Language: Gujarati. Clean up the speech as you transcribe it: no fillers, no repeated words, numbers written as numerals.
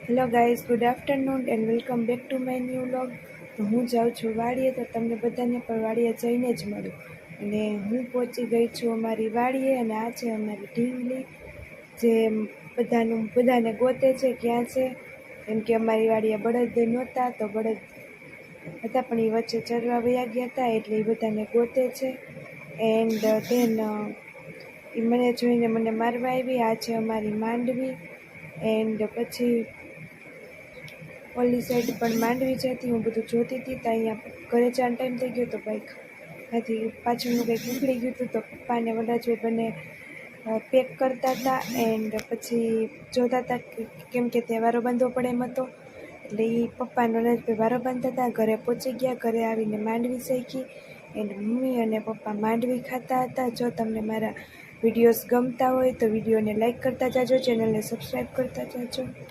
Hello guys, good afternoon and welcome back to my new vlog. તો હું જાઉં છું વાડીએ, તો તમને બધાને પણ વાડીએ જઈને જ મળું. અને હું પહોંચી ગઈ છું અમારી વાડીએ, અને આ છે અમારી ઢીંગલી, જે બધાને ગોતે છે ક્યાં છે. કેમ કે અમારી વાડીએ બળદ નહોતા, તો બળદ હતા પણ એ વચ્ચે ચરવા વયા ગયા હતા, એટલે એ બધાને ગોતે છે. એન્ડ ધેન એ મને જોઈને મને મારવા આવી. આ છે અમારી માંડવી. એન્ડ પછી ઓલી સાઈડ પણ માંડવી છે, હું બધું જોતી હતી. તો અહીંયા ઘરે જવાનો ટાઈમ થઈ ગયો, તો બાઈક ત્યાંથી પાછળનું કંઈક નીકળી ગયું હતું. તો પપ્પા અને વડાજભાઈ બંને પેક કરતા હતા. એન્ડ પછી જોતા હતા કેમ કે તહેવારો બાંધવો પડે એમ હતો, એટલે એ પપ્પા અને વડાજભાઈ વારો બાંધતા હતા. ઘરે પહોંચી ગયા, ઘરે આવીને માંડવી શેકી. એન્ડ મમ્મી અને પપ્પા માંડવી ખાતા હતા. જો તમને મારા વિડીયોઝ ગમતા હોય તો વિડીયોને લાઈક કરતા જાજો, ચેનલને સબસ્ક્રાઈબ કરતા જાજો.